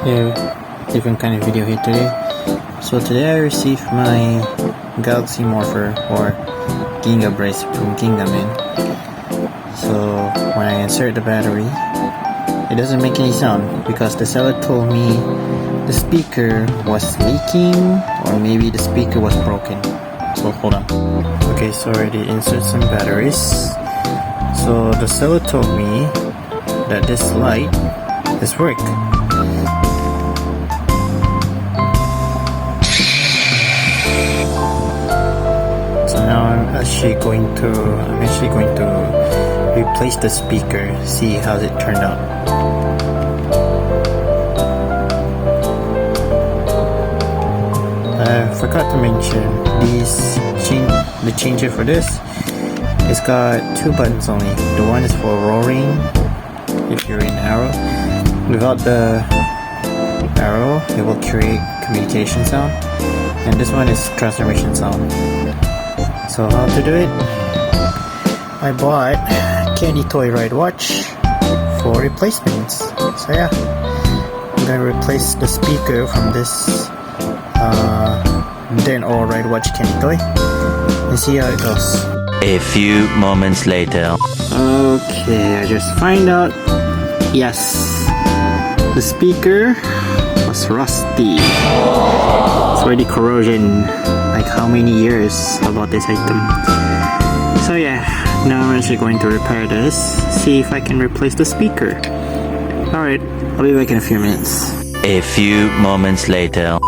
Yeah, different kind of video here today. So today I received my Galaxy Morpher or Ginga brace from Gingaman. So when I insert the battery, it doesn't make any sound because the seller told me the speaker was leaking or maybe the speaker was broken. So hold on. Okay, so I already insert some batteries. So the seller told me that this light is work. So now I'm actually going to replace the speaker, see how it turned out. I forgot to mention the changer for this. It's got two buttons only. The one is for roaring if you're in arrow. Without the arrow, it will create communication sound, and this one is transformation sound. So how to do it? I bought Candy Toy Ride Watch for replacements. So yeah, I'm gonna replace the speaker from this then all Ride Watch Candy Toy and see how it goes. A few moments later. Okay, I just find out. Yes, the speaker was rusty. It's already corrosion. Like how many years about this item. So yeah, now I'm actually going to repair this, see if I can replace the speaker. Alright, I'll be back in a few minutes. A few moments later.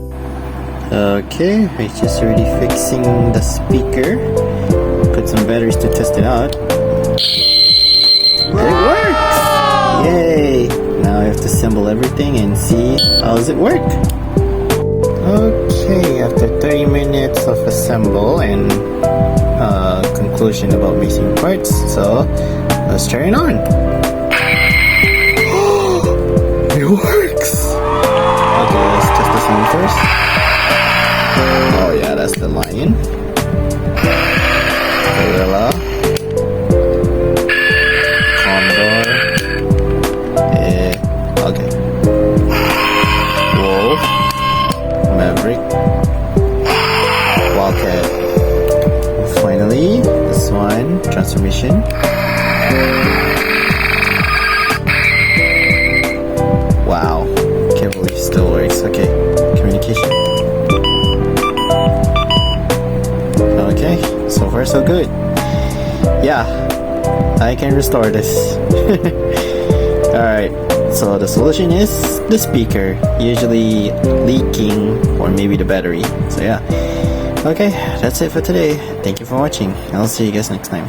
Okay, I just already fixing the speaker. Put some batteries to test it out. And it works! Yay! Now I have to assemble everything and see how does it work. Okay, after 30 minutes of assemble and conclusion about missing parts, so let's turn it on. It works! Okay, let's test the sound first. Oh yeah, that's the lion. Gorilla. Condor. Okay. Wolf. Maverick. Wildcat. Finally, this one, transformation. Wow, can't believe it still works. Okay, communication. Okay, so far so good. Yeah, I can restore this. Alright, so the solution is the speaker, usually leaking or maybe the battery. So yeah. Okay, that's it for today. Thank you for watching. I'll see you guys next time.